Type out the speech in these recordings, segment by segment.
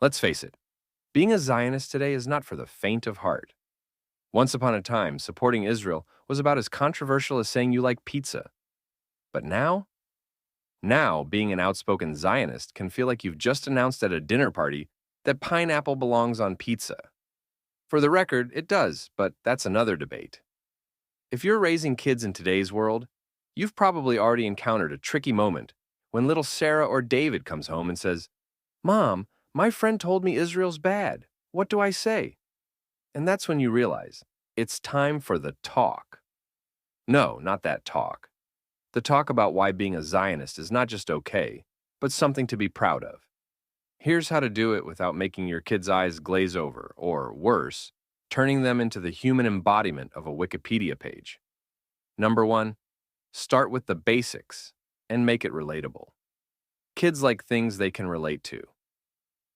Let's face it, being a Zionist today is not for the faint of heart. Once upon a time, supporting Israel was about as controversial as saying you like pizza. But now, being an outspoken Zionist can feel like you've just announced at a dinner party that pineapple belongs on pizza. For the record, it does, but that's another debate. If you're raising kids in today's world, you've probably already encountered a tricky moment when little Sarah or David comes home and says, "Mom, my friend told me Israel's bad. What do I say?" And that's when you realize it's time for the talk. No, not that talk. The talk about why being a Zionist is not just okay, but something to be proud of. Here's how to do it without making your kids' eyes glaze over, or worse, turning them into the human embodiment of a Wikipedia page. Number one, start with the basics and make it relatable. Kids like things they can relate to.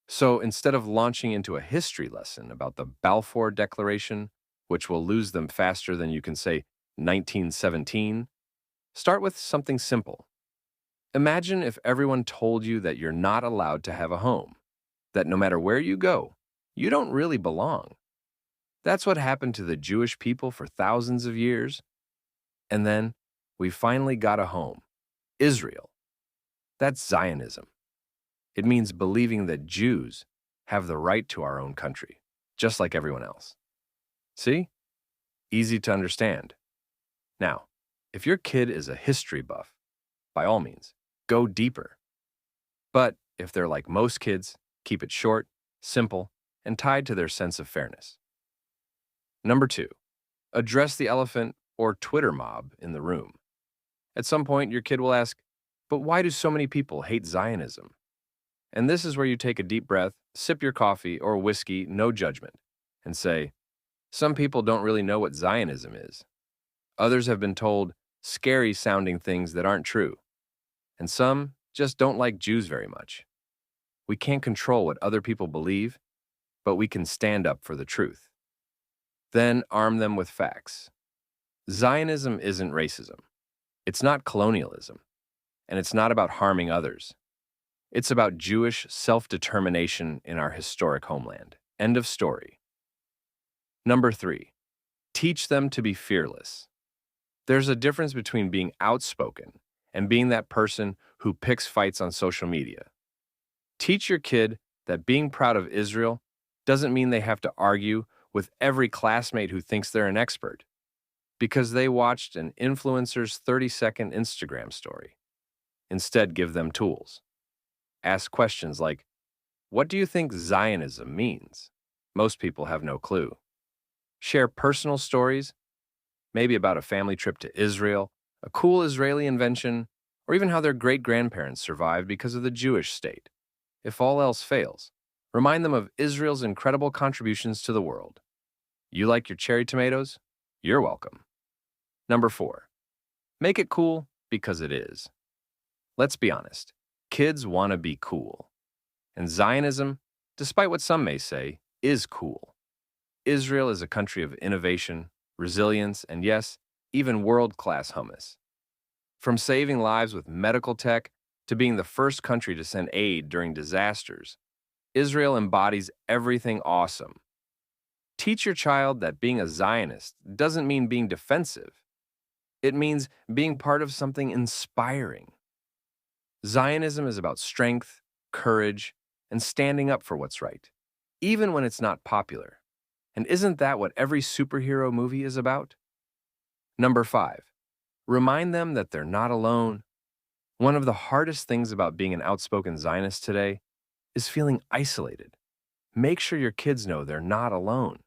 So instead of launching into a history lesson about the Balfour Declaration, which will lose them faster than you can say 1917, start with something simple. Imagine if everyone told you that you're not allowed to have a home, that no matter where you go, you don't really belong. That's what happened to the Jewish people for thousands of years. And then we finally got a home, Israel. That's Zionism. It means believing that Jews have the right to our own country, just like everyone else. See? Easy to understand. Now, if your kid is a history buff, by all means, go deeper. But if they're like most kids, keep it short, simple, and tied to their sense of fairness. Number two, address the elephant or Twitter mob in the room. At some point, your kid will ask, "But why do so many people hate Zionism?" And this is where you take a deep breath, sip your coffee or whiskey, no judgment, and say, "Some people don't really know what Zionism is. Others have been told scary-sounding things that aren't true. And some just don't like Jews very much. We can't control what other people believe, but we can stand up for the truth." Then arm them with facts. Zionism isn't racism. It's not colonialism. And it's not about harming others. It's about Jewish self-determination in our historic homeland. End of story. Number three, teach them to be fearless. There's a difference between being outspoken and being that person who picks fights on social media. Teach your kid that being proud of Israel doesn't mean they have to argue with every classmate who thinks they're an expert because they watched an influencer's 30-second Instagram story. Instead, give them tools. Ask questions like, "What do you think Zionism means?" Most people have no clue. Share personal stories, maybe about a family trip to Israel, a cool Israeli invention, or even how their great-grandparents survived because of the Jewish state. If all else fails, remind them of Israel's incredible contributions to the world. You like your cherry tomatoes? You're welcome. Number four, make it cool because it is. Let's be honest, kids want to be cool. And Zionism, despite what some may say, is cool. Israel is a country of innovation, resilience, and yes, even world-class hummus. From saving lives with medical tech to being the first country to send aid during disasters, Israel embodies everything awesome. Teach your child that being a Zionist doesn't mean being defensive. It means being part of something inspiring. Zionism is about strength, courage, and standing up for what's right, even when it's not popular. And isn't that what every superhero movie is about? Number five, remind them that they're not alone. One of the hardest things about being an outspoken Zionist today is feeling isolated. Make sure your kids know they're not alone.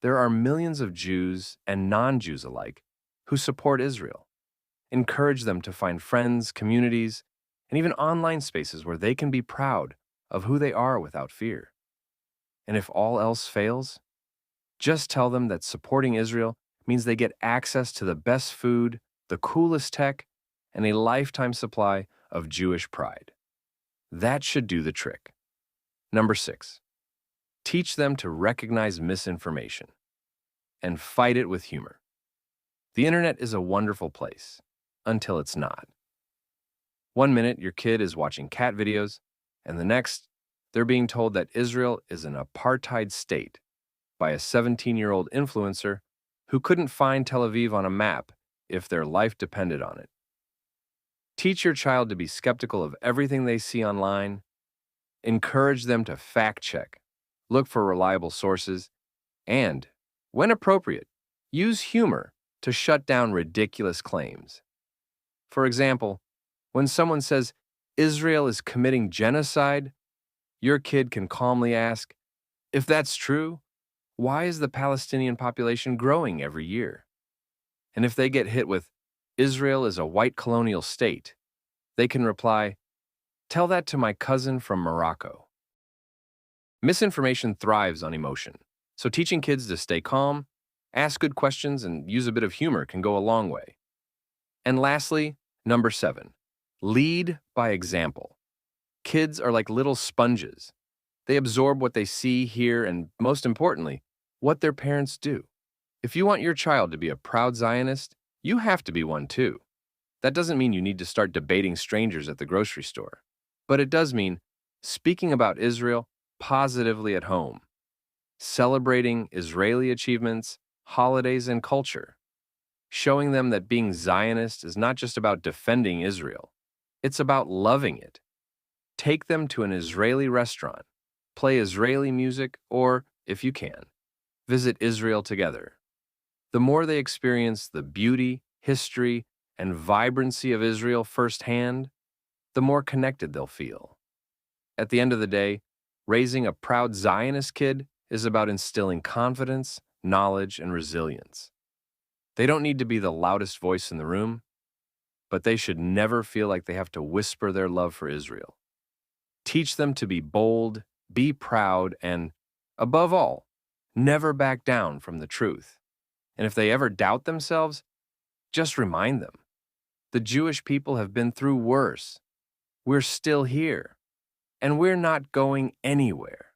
There are millions of Jews and non-Jews alike who support Israel. Encourage them to find friends, communities, and even online spaces where they can be proud of who they are without fear. And if all else fails, just tell them that supporting Israel means they get access to the best food, the coolest tech, and a lifetime supply of Jewish pride. That should do the trick. Number six, teach them to recognize misinformation and fight it with humor. The internet is a wonderful place until it's not. One minute, your kid is watching cat videos, and the next, They're being told that Israel is an apartheid state by a 17-year-old influencer who couldn't find Tel Aviv on a map if their life depended on it. Teach your child to be skeptical of everything they see online. Encourage them to fact-check, look for reliable sources, and, when appropriate, use humor to shut down ridiculous claims. For example, when someone says Israel is committing genocide, your kid can calmly ask, if that's true, why is the Palestinian population growing every year? And if they get hit with, Israel is a white colonial state, they can reply, tell that to my cousin from Morocco. Misinformation thrives on emotion, so teaching kids to stay calm, ask good questions, and use a bit of humor can go a long way. And lastly, number 7, lead by example. Kids are like little sponges. They absorb what they see, hear, and most importantly, what their parents do. If you want your child to be a proud Zionist, you have to be one too. That doesn't mean you need to start debating strangers at the grocery store, but it does mean speaking about Israel positively at home, celebrating Israeli achievements, holidays, and culture, showing them that being Zionist is not just about defending Israel, it's about loving it. Take them to an Israeli restaurant, play Israeli music, or, if you can, visit Israel together. The more they experience the beauty, history, and vibrancy of Israel firsthand, the more connected they'll feel. At the end of the day, raising a proud Zionist kid is about instilling confidence, knowledge, and resilience. They don't need to be the loudest voice in the room, but they should never feel like they have to whisper their love for Israel. Teach them to be bold, be proud, and, above all, never back down from the truth. And if they ever doubt themselves, just remind them. The Jewish people have been through worse. We're still here, and we're not going anywhere.